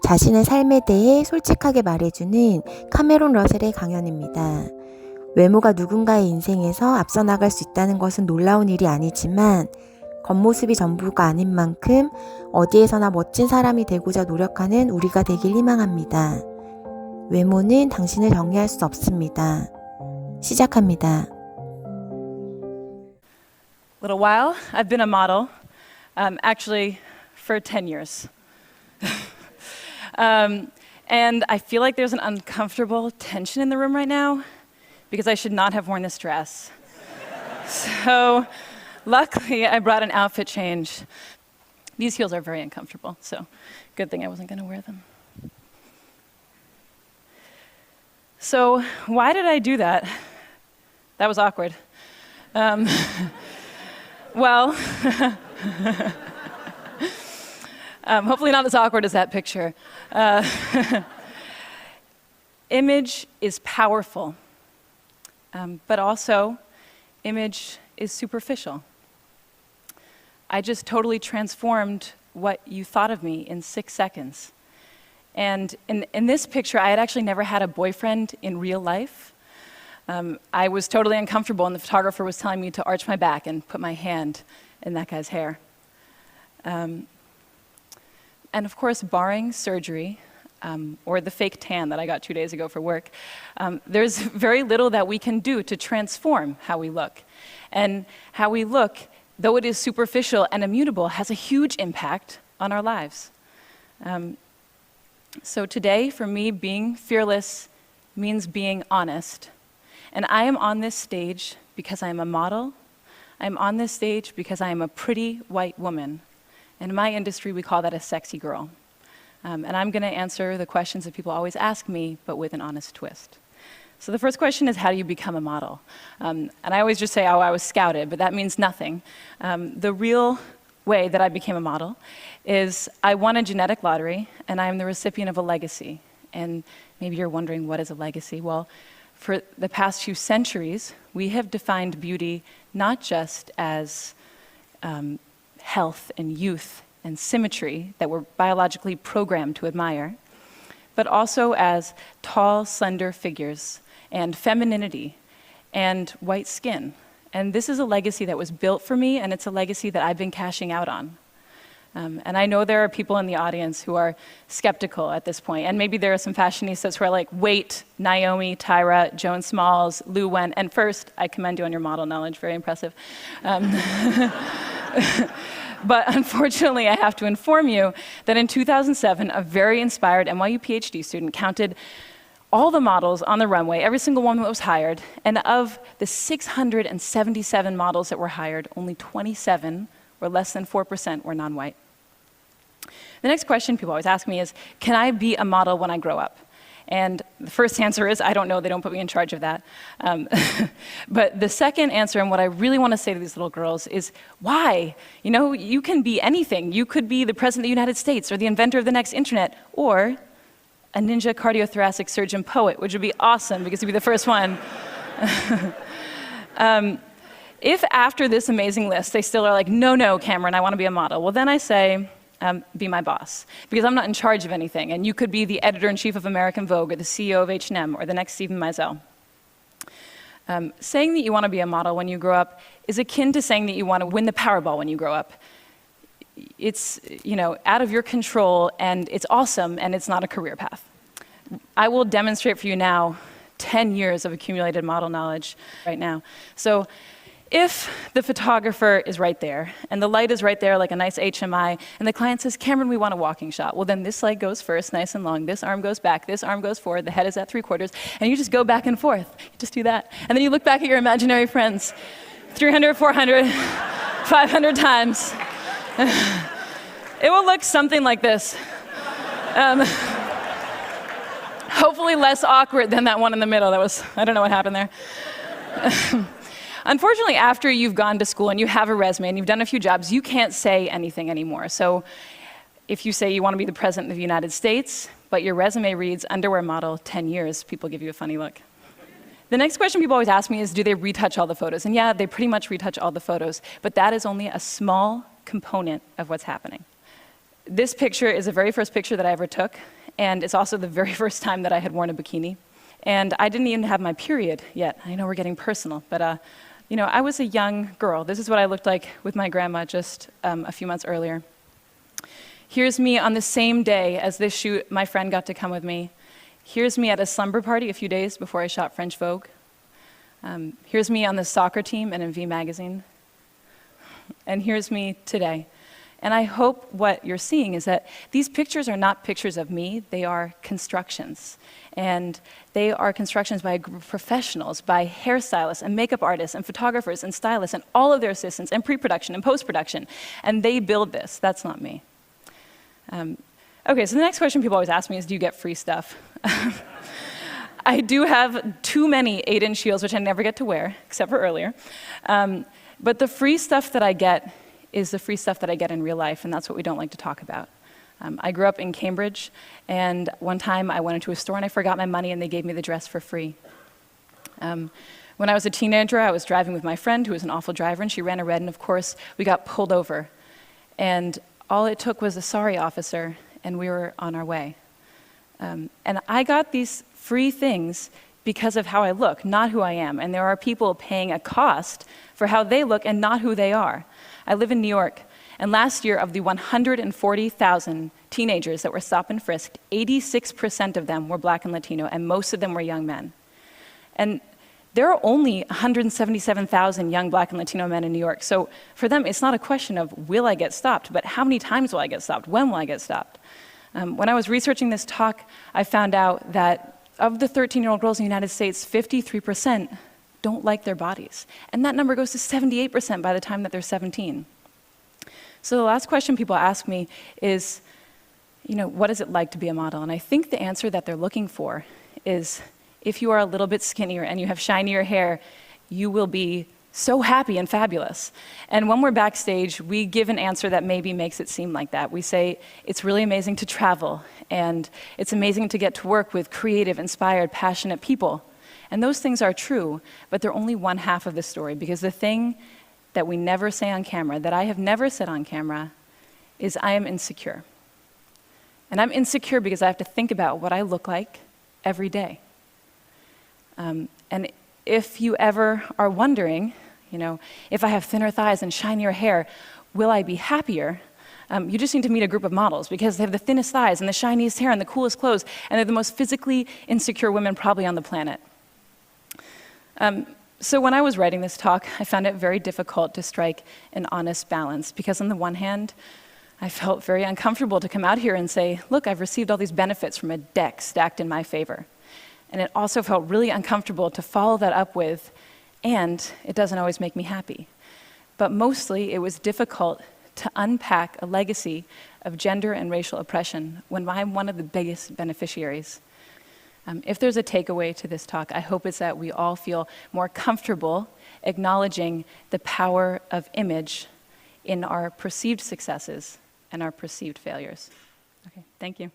자신의 삶에 대해 솔직하게 말해주는 카메론 러셀의 강연입니다. 외모가 누군가의 인생에서 앞서 나갈 수 있다는 것은 놀라운 일이 아니지만 겉모습이 전부가 아닌 만큼 어디에서나 멋진 사람이 되고자 노력하는 우리가 되길 희망합니다. 외모는 당신을 정의할 수 없습니다. 시작합니다. Little while. I've been a model, actually for 10 years. And I feel like there's an uncomfortable tension in the room right now because I should not have worn this dress. So luckily I brought an outfit change. These heels are very uncomfortable, so good thing I wasn't going to wear them. So why did I do that? That was awkward. Well, hopefully not as awkward as that picture. Image is powerful, but also image is superficial. I just totally transformed what you thought of me in 6 seconds. And in this picture, I had actually never had a boyfriend in real life. I was totally uncomfortable, and the photographer was telling me to arch my back and put my hand in that guy's hair. And of course, barring surgery, or the fake tan that I got 2 days ago for work, there's very little that we can do to transform how we look. And how we look, though it is superficial and immutable, has a huge impact on our lives. So today, for me, being fearless means being honest. And I am on this stage because I am a model. I'm on this stage because I am a pretty white woman. And in my industry, we call that a sexy girl. And I'm going to answer the questions that people always ask me, but with an honest twist. So the first question is, how do you become a model? And I always just say, oh, I was scouted, but that means nothing. The real way that I became a model is I won a genetic lottery, and I am the recipient of a legacy. And maybe you're wondering, what is a legacy? Well, for the past few centuries, we have defined beauty not just as health and youth and symmetry that we're biologically programmed to admire, but also as tall, slender figures and femininity and white skin. And this is a legacy that was built for me, and it's a legacy that I've been cashing out on. And I know there are people in the audience who are skeptical at this point, and maybe there are some fashionistas who are like, wait, Naomi, Tyra, Joan Smalls, Lou Wen, and first, I commend you on your model knowledge, very impressive. But unfortunately, I have to inform you that in 2007, a very inspired NYU PhD student counted all the models on the runway, every single one that was hired, and of the 677 models that were hired, only 27, or less than 4%, were non-white. The next question people always ask me is, can I be a model when I grow up? And the first answer is, I don't know, they don't put me in charge of that. But the second answer, and what I really want to say to these little girls, is why? You know, you can be anything. You could be the President of the United States, or the inventor of the next internet, or a ninja cardiothoracic surgeon poet, which would be awesome, because you'd be the first one. If after this amazing list, they still are like, no, Cameron, I want to be a model, well, then I say, be my boss, because I'm not in charge of anything, and you could be the editor-in-chief of American Vogue, or the CEO of H&M, or the next Stephen Meisel. Saying that you want to be a model when you grow up is akin to saying that you want to win the Powerball when you grow up. It's, you know, out of your control, and it's awesome, and it's not a career path. I will demonstrate for you now 10 years of accumulated model knowledge right now. So if the photographer is right there, and the light is right there like a nice HMI, and the client says, Cameron, we want a walking shot, well, then this leg goes first, nice and long, this arm goes back, this arm goes forward, the head is at 3/4, and you just go back and forth. You just do that. And then you look back at your imaginary friends, 300, 400, 500 times. It will look something like this. Hopefully less awkward than that one in the middle. That was, I don't know what happened there. Unfortunately, after you've gone to school and you have a resume and you've done a few jobs, you can't say anything anymore. So if you say you want to be the President of the United States, but your resume reads underwear model 10 years, people give you a funny look. The next question people always ask me is, do they retouch all the photos? And yeah, they pretty much retouch all the photos, but that is only a small component of what's happening. This picture is the very first picture that I ever took, and it's also the very first time that I had worn a bikini. And I didn't even have my period yet. I know we're getting personal, but I was a young girl. This is what I looked like with my grandma just a few months earlier. Here's me on the same day as this shoot. My friend got to come with me. Here's me at a slumber party a few days before I shot French Vogue. Here's me on the soccer team and in V Magazine. And here's me today. And I hope what you're seeing is that these pictures are not pictures of me, they are constructions. And they are constructions by a group of professionals, by hairstylists and makeup artists and photographers and stylists and all of their assistants and pre-production and post-production. And they build this, that's not me. Okay, so the next question people always ask me is, do you get free stuff? I do have too many 8-inch heels, which I never get to wear, except for earlier. But the free stuff that I get is the free stuff that I get in real life, and that's what we don't like to talk about. I grew up in Cambridge, and one time I went into a store and I forgot my money and they gave me the dress for free. When I was a teenager, I was driving with my friend who was an awful driver, and she ran a red, and of course, we got pulled over. And all it took was a sorry officer, and we were on our way. And I got these free things because of how I look, not who I am. And there are people paying a cost for how they look and not who they are. I live in New York, and last year of the 140,000 teenagers that were stopped and frisked, 86% of them were Black and Latino, and most of them were young men. And there are only 177,000 young Black and Latino men in New York, so for them it's not a question of will I get stopped, but how many times will I get stopped, when will I get stopped? When I was researching this talk, I found out that of the 13-year-old girls in the United States, 53% don't like their bodies. And that number goes to 78% by the time that they're 17. So the last question people ask me is, what is it like to be a model? And I think the answer that they're looking for is, if you are a little bit skinnier and you have shinier hair, you will be so happy and fabulous. And when we're backstage, we give an answer that maybe makes it seem like that. We say, it's really amazing to travel, and it's amazing to get to work with creative, inspired, passionate people. And those things are true, but they're only one half of the story, because the thing that we never say on camera, that I have never said on camera, is I am insecure. And I'm insecure because I have to think about what I look like every day. And if you ever are wondering, if I have thinner thighs and shinier hair, will I be happier? You just need to meet a group of models, because they have the thinnest thighs and the shiniest hair and the coolest clothes, and they're the most physically insecure women probably on the planet. So when I was writing this talk, I found it very difficult to strike an honest balance, because on the one hand, I felt very uncomfortable to come out here and say, look, I've received all these benefits from a deck stacked in my favor. And it also felt really uncomfortable to follow that up with, and it doesn't always make me happy. But mostly, it was difficult to unpack a legacy of gender and racial oppression when I'm one of the biggest beneficiaries. If there's a takeaway to this talk, I hope it's that we all feel more comfortable acknowledging the power of image in our perceived successes and our perceived failures. Okay, thank you.